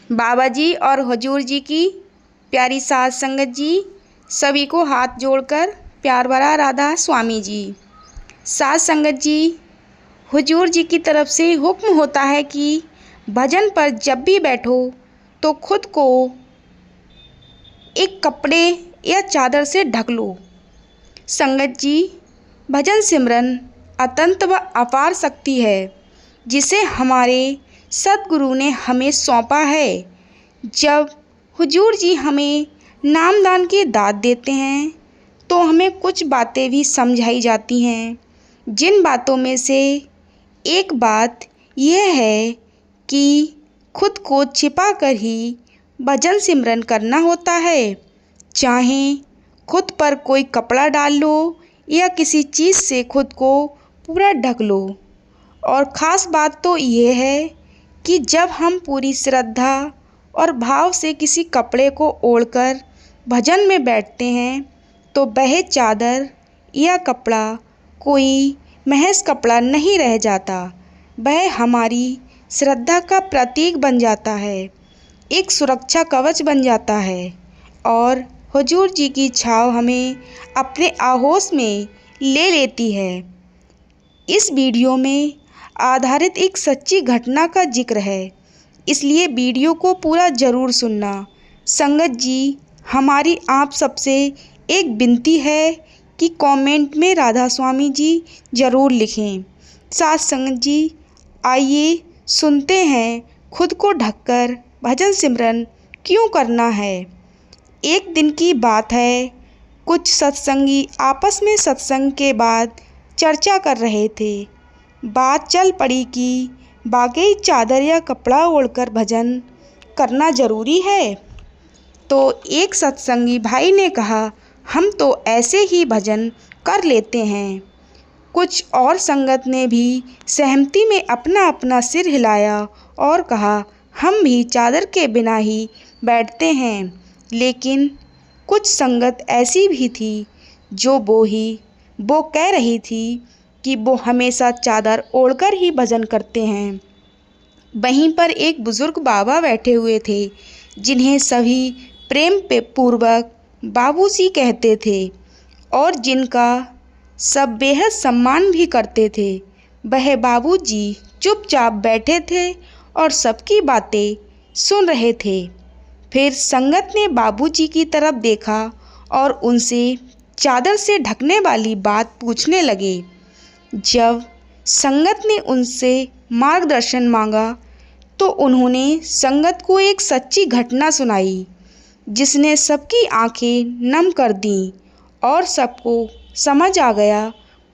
बाबा जी और हुजूर जी की प्यारी साध संगत जी, सभी को हाथ जोड़कर प्यार भरा राधा स्वामी जी। साध संगत जी, हुजूर जी की तरफ से हुक्म होता है कि भजन पर जब भी बैठो तो खुद को एक कपड़े या चादर से ढक लो। संगत जी, भजन सिमरन अत्यंत व अपार शक्ति है जिसे हमारे सद्गुरु ने हमें सौंपा है। जब हुजूर जी हमें नामदान की दात देते हैं तो हमें कुछ बातें भी समझाई जाती हैं, जिन बातों में से एक बात यह है कि खुद को छिपा कर ही भजन सिमरन करना होता है। चाहे खुद पर कोई कपड़ा डाल लो या किसी चीज़ से खुद को पूरा ढक लो। और ख़ास बात तो ये है कि जब हम पूरी श्रद्धा और भाव से किसी कपड़े को ओढ़कर भजन में बैठते हैं तो वह चादर या कपड़ा कोई महज कपड़ा नहीं रह जाता, वह हमारी श्रद्धा का प्रतीक बन जाता है, एक सुरक्षा कवच बन जाता है और हुजूर जी की छाव हमें अपने आहोश में ले लेती है। इस वीडियो में आधारित एक सच्ची घटना का जिक्र है, इसलिए वीडियो को पूरा ज़रूर सुनना। संगत जी, हमारी आप सबसे एक विनती है कि कमेंट में राधा स्वामी जी ज़रूर लिखें। साथ संगत जी, आइए सुनते हैं खुद को ढककर भजन सिमरन क्यों करना है। एक दिन की बात है, कुछ सत्संगी आपस में सत्संग के बाद चर्चा कर रहे थे। बात चल पड़ी कि वाकई चादर या कपड़ा ओढ़कर भजन करना ज़रूरी है। तो एक सत्संगी भाई ने कहा, हम तो ऐसे ही भजन कर लेते हैं। कुछ और संगत ने भी सहमति में अपना अपना सिर हिलाया और कहा, हम भी चादर के बिना ही बैठते हैं। लेकिन कुछ संगत ऐसी भी थी जो वो कह रही थी कि वो हमेशा चादर ओढ़कर ही भजन करते हैं। वहीं पर एक बुज़ुर्ग बाबा बैठे हुए थे जिन्हें सभी प्रेम पूर्वक बाबूजी कहते थे और जिनका सब बेहद सम्मान भी करते थे। वह बाबूजी चुपचाप बैठे थे और सबकी बातें सुन रहे थे। फिर संगत ने बाबूजी की तरफ देखा और उनसे चादर से ढकने वाली बात पूछने लगे। जब संगत ने उनसे मार्गदर्शन मांगा तो उन्होंने संगत को एक सच्ची घटना सुनाई जिसने सबकी आंखें नम कर दीं और सबको समझ आ गया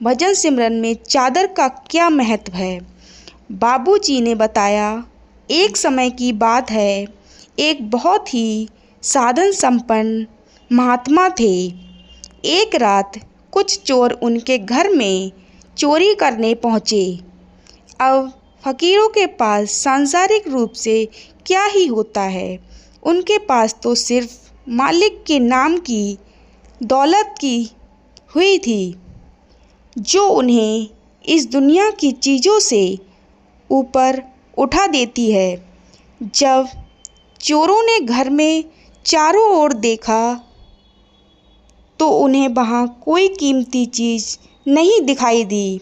भजन सिमरन में चादर का क्या महत्व है। बाबूजी ने बताया, एक समय की बात है, एक बहुत ही साधन संपन्न महात्मा थे। एक रात कुछ चोर उनके घर में चोरी करने पहुँचे। अब फ़कीरों के पास सांसारिक रूप से क्या ही होता है, उनके पास तो सिर्फ मालिक के नाम की दौलत की हुई थी जो उन्हें इस दुनिया की चीज़ों से ऊपर उठा देती है। जब चोरों ने घर में चारों ओर देखा तो उन्हें वहाँ कोई कीमती चीज़ नहीं दिखाई दी,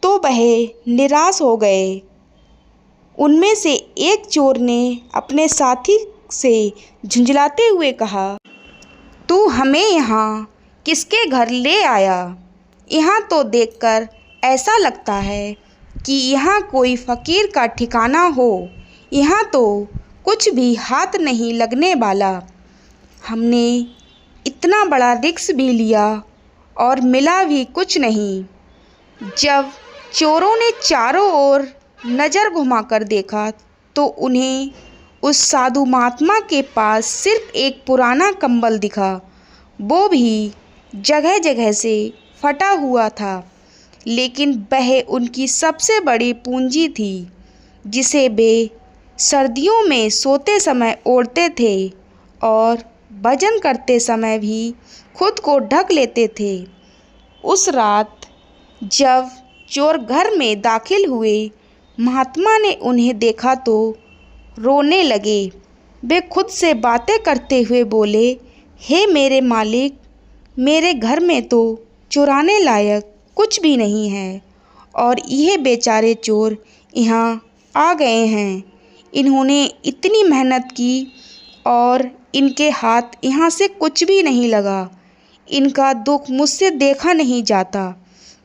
तो वह निराश हो गए। उनमें से एक चोर ने अपने साथी से झुंझलाते हुए कहा, तू हमें यहाँ किसके घर ले आया? यहाँ तो देखकर ऐसा लगता है कि यहाँ कोई फ़कीर का ठिकाना हो। यहाँ तो कुछ भी हाथ नहीं लगने वाला। हमने इतना बड़ा रिस्क भी लिया और मिला भी कुछ नहीं। जब चोरों ने चारों ओर नज़र घुमाकर देखा तो उन्हें उस साधु महात्मा के पास सिर्फ एक पुराना कंबल दिखा, वो भी जगह जगह से फटा हुआ था। लेकिन वह उनकी सबसे बड़ी पूंजी थी जिसे वे सर्दियों में सोते समय ओढ़ते थे और भजन करते समय भी खुद को ढक लेते थे। उस रात जब चोर घर में दाखिल हुए, महात्मा ने उन्हें देखा तो रोने लगे वे खुद से बातें करते हुए बोले, हे मेरे मालिक, मेरे घर में तो चुराने लायक कुछ भी नहीं है और ये बेचारे चोर यहाँ आ गए हैं। इन्होंने इतनी मेहनत की और इनके हाथ यहाँ से कुछ भी नहीं लगा। इनका दुख मुझसे देखा नहीं जाता।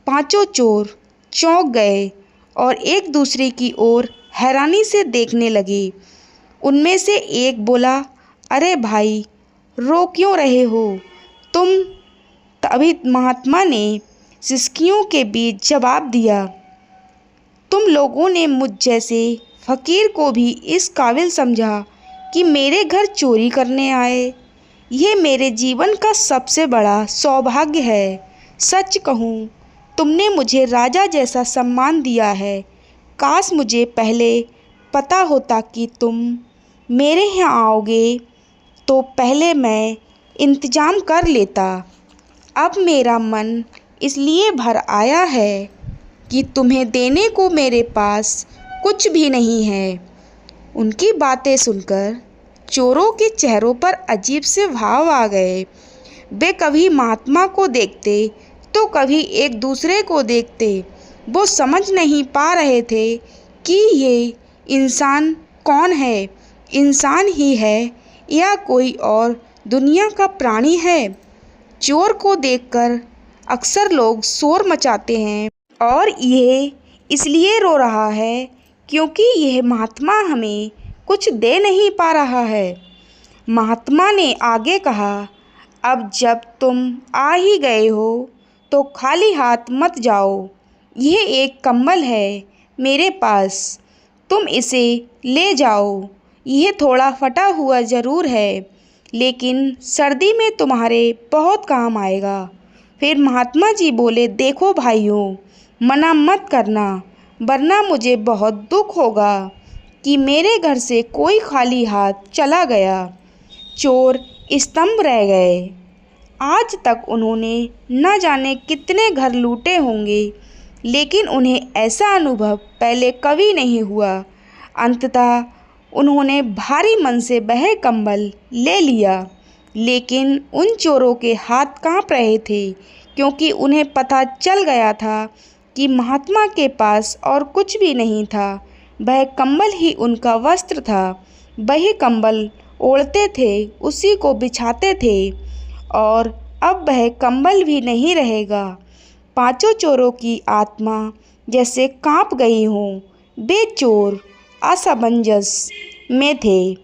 पांचों चोर चौंक गए और एक दूसरे की ओर हैरानी से देखने लगे। उनमें से एक बोला, अरे भाई, रो क्यों रहे हो तुम? तभी महात्मा ने सिसकियों के बीच जवाब दिया, तुम लोगों ने मुझ जैसे फ़कीर को भी इस काबिल समझा कि मेरे घर चोरी करने आए। ये मेरे जीवन का सबसे बड़ा सौभाग्य है। सच कहूँ, तुमने मुझे राजा जैसा सम्मान दिया है। काश मुझे पहले पता होता कि तुम मेरे यहाँ आओगे तो पहले मैं इंतज़ाम कर लेता। अब मेरा मन इसलिए भर आया है कि तुम्हें देने को मेरे पास कुछ भी नहीं है। उनकी बातें सुनकर चोरों के चेहरों पर अजीब से भाव आ गए। वे कभी महात्मा को देखते तो कभी एक दूसरे को देखते। वो समझ नहीं पा रहे थे कि ये इंसान कौन है, इंसान ही है या कोई और दुनिया का प्राणी है। चोर को देखकर अक्सर लोग शोर मचाते हैं और यह इसलिए रो रहा है क्योंकि यह महात्मा हमें कुछ दे नहीं पा रहा है। महात्मा ने आगे कहा, अब जब तुम आ ही गए हो तो खाली हाथ मत जाओ। यह एक कंबल है मेरे पास, तुम इसे ले जाओ। यह थोड़ा फटा हुआ ज़रूर है, लेकिन सर्दी में तुम्हारे बहुत काम आएगा। फिर महात्मा जी बोले, देखो भाइयों, मना मत करना, वरना मुझे बहुत दुख होगा कि मेरे घर से कोई खाली हाथ चला गया। चोर स्तंभ रह गए। आज तक उन्होंने न जाने कितने घर लूटे होंगे, लेकिन उन्हें ऐसा अनुभव पहले कभी नहीं हुआ। अंततः उन्होंने भारी मन से वह कंबल ले लिया, लेकिन उन चोरों के हाथ कांप रहे थे क्योंकि उन्हें पता चल गया था कि महात्मा के पास और कुछ भी नहीं था। वह कंबल ही उनका वस्त्र था। वही कंबल ओढ़ते थे, उसी को बिछाते थे और अब वह कंबल भी नहीं रहेगा। पांचों चोरों की आत्मा जैसे कांप गई हों। वे चोर असमंजस में थे,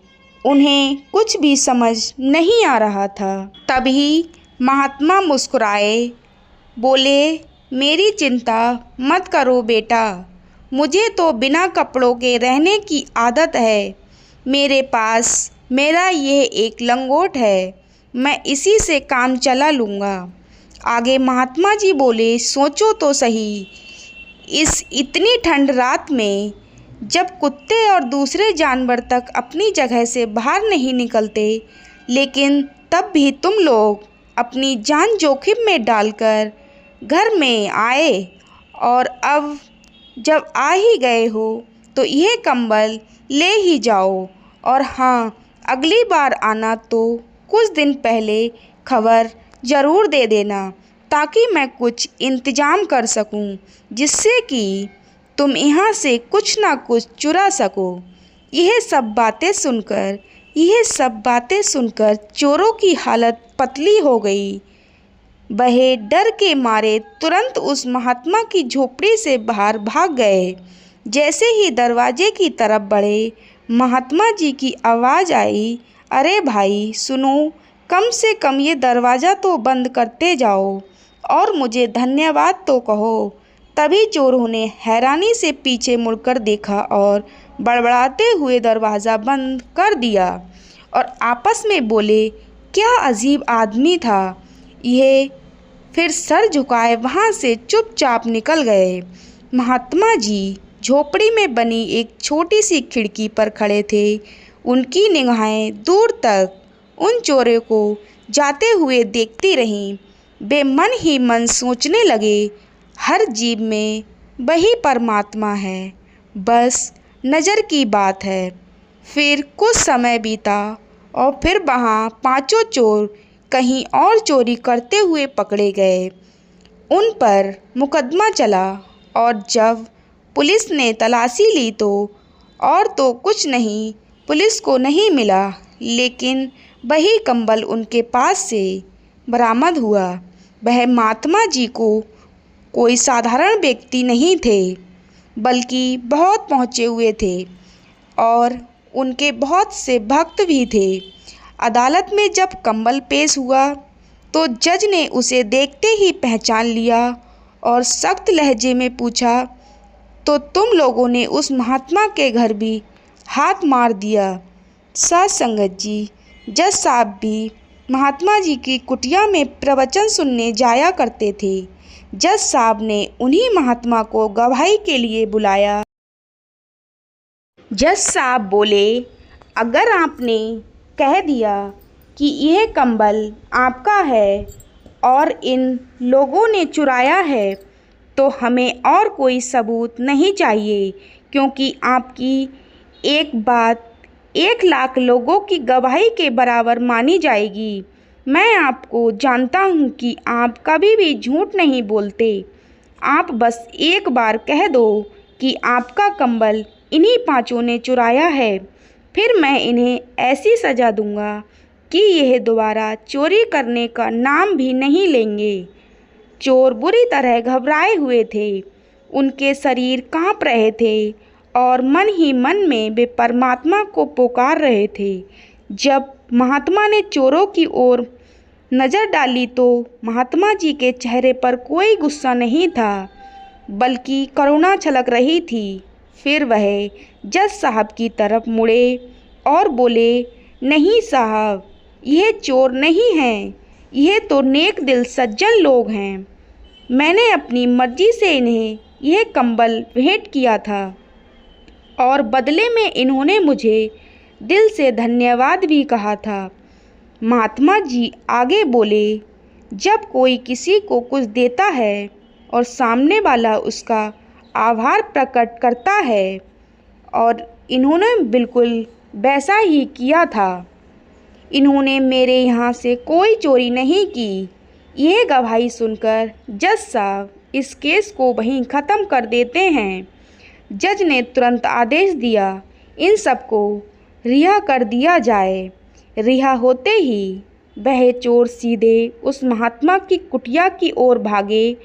उन्हें कुछ भी समझ नहीं आ रहा था। तभी महात्मा मुस्कुराए, बोले, मेरी चिंता मत करो बेटा, मुझे तो बिना कपड़ों के रहने की आदत है। मेरे पास मेरा यह एक लंगोट है, मैं इसी से काम चला लूँगा। आगे महात्मा जी बोले, सोचो तो सही, इस इतनी ठंड रात में जब कुत्ते और दूसरे जानवर तक अपनी जगह से बाहर नहीं निकलते, लेकिन तब भी तुम लोग अपनी जान जोखिम में डालकर घर में आए और अब जब आ ही गए हो तो यह कंबल ले ही जाओ। और हाँ, अगली बार आना तो कुछ दिन पहले खबर ज़रूर दे देना, ताकि मैं कुछ इंतज़ाम कर सकूं, जिससे कि तुम यहाँ से कुछ ना कुछ चुरा सको। यह सब बातें सुनकर चोरों की हालत पतली हो गई। वह डर के मारे तुरंत उस महात्मा की झोपड़ी से बाहर भाग गए। जैसे ही दरवाजे की तरफ बढ़े, महात्मा जी की आवाज़ आई, अरे भाई सुनो, कम से कम ये दरवाज़ा तो बंद करते जाओ और मुझे धन्यवाद तो कहो। तभी चोरों ने हैरानी से पीछे मुड़कर देखा और बड़बड़ाते हुए दरवाज़ा बंद कर दिया और आपस में बोले, क्या अजीब आदमी था यह। फिर सर झुकाए वहाँ से चुपचाप निकल गए। महात्मा जी झोपड़ी में बनी एक छोटी सी खिड़की पर खड़े थे। उनकी निगाहें दूर तक उन चोरों को जाते हुए देखती रहीं। वे मन ही मन सोचने लगे, हर जीव में वही परमात्मा है, बस नज़र की बात है। फिर कुछ समय बीता और फिर वहाँ पांचों चोर कहीं और चोरी करते हुए पकड़े गए। उन पर मुकदमा चला और जब पुलिस ने तलाशी ली तो कुछ नहीं, पुलिस को नहीं मिला, लेकिन वही कंबल उनके पास से बरामद हुआ। वह महात्मा जी को कोई साधारण व्यक्ति नहीं थे, बल्कि बहुत पहुँचे हुए थे और उनके बहुत से भक्त भी थे। अदालत में जब कंबल पेश हुआ तो जज ने उसे देखते ही पहचान लिया और सख्त लहजे में पूछा, तो तुम लोगों ने उस महात्मा के घर भी हाथ मार दिया? साध संगत जी, जज साहब भी महात्मा जी की कुटिया में प्रवचन सुनने जाया करते थे। जज साहब ने उन्हीं महात्मा को गवाही के लिए बुलाया। जज साहब बोले, अगर आपने कह दिया कि यह कंबल आपका है और इन लोगों ने चुराया है, तो हमें और कोई सबूत नहीं चाहिए, क्योंकि आपकी एक बात 1 लाख लोगों की गवाही के बराबर मानी जाएगी। मैं आपको जानता हूँ कि आप कभी भी झूठ नहीं बोलते। आप बस एक बार कह दो कि आपका कंबल इन्हीं पांचों ने चुराया है, फिर मैं इन्हें ऐसी सज़ा दूंगा कि यह दोबारा चोरी करने का नाम भी नहीं लेंगे। चोर बुरी तरह घबराए हुए थे, उनके शरीर कांप रहे थे और मन ही मन में वे परमात्मा को पुकार रहे थे। जब महात्मा ने चोरों की ओर नज़र डाली तो महात्मा जी के चेहरे पर कोई गुस्सा नहीं था, बल्कि करुणा छलक रही थी। फिर वह जज साहब की तरफ मुड़े और बोले, नहीं साहब, यह चोर नहीं हैं, यह तो नेक दिल सज्जन लोग हैं। मैंने अपनी मर्जी से इन्हें यह कंबल भेंट किया था और बदले में इन्होंने मुझे दिल से धन्यवाद भी कहा था। महात्मा जी आगे बोले, जब कोई किसी को कुछ देता है और सामने वाला उसका आभार प्रकट करता है, और इन्होंने बिल्कुल वैसा ही किया था। इन्होंने मेरे यहाँ से कोई चोरी नहीं की। यह गवाही सुनकर जज साहब इस केस को वहीं ख़त्म कर देते हैं। जज ने तुरंत आदेश दिया, इन सबको रिहा कर दिया जाए। रिहा होते ही वह चोर सीधे उस महात्मा की कुटिया की ओर भागे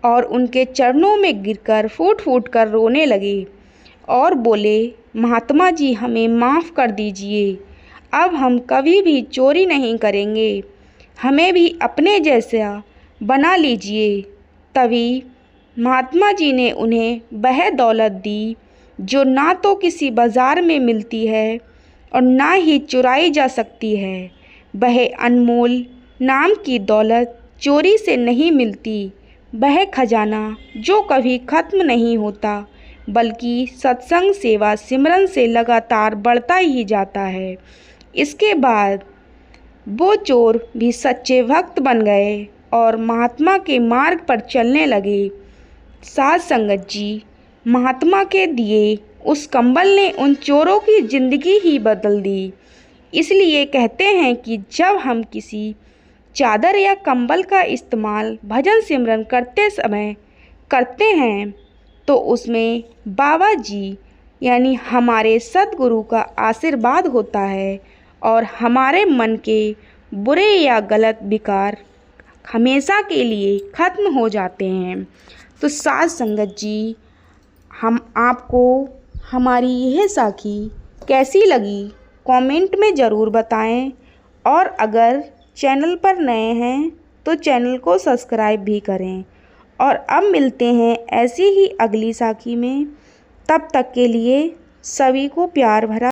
और उनके चरणों में गिरकर फूट फूट कर रोने लगे और बोले, महात्मा जी, हमें माफ़ कर दीजिए, अब हम कभी भी चोरी नहीं करेंगे, हमें भी अपने जैसा बना लीजिए। तभी महात्मा जी ने उन्हें वह दौलत दी जो ना तो किसी बाज़ार में मिलती है और ना ही चुराई जा सकती है। वह अनमोल नाम की दौलत चोरी से नहीं मिलती, वह खजाना जो कभी ख़त्म नहीं होता, बल्कि सत्संग सेवा सिमरन से लगातार बढ़ता ही जाता है। इसके बाद वो चोर भी सच्चे भक्त बन गए और महात्मा के मार्ग पर चलने लगे। साध संगत जी, महात्मा के दिए उस कंबल ने उन चोरों की ज़िंदगी ही बदल दी। इसलिए कहते हैं कि जब हम किसी चादर या कंबल का इस्तेमाल भजन सिमरन करते समय करते हैं तो उसमें बाबा जी यानी हमारे सद्गुरु का आशीर्वाद होता है और हमारे मन के बुरे या गलत विकार हमेशा के लिए ख़त्म हो जाते हैं। तो साध संगत जी, हम आपको हमारी यह साखी कैसी लगी कमेंट में ज़रूर बताएं, और अगर चैनल पर नए हैं तो चैनल को सब्सक्राइब भी करें। और अब मिलते हैं ऐसी ही अगली साखी में, तब तक के लिए सभी को प्यार भरा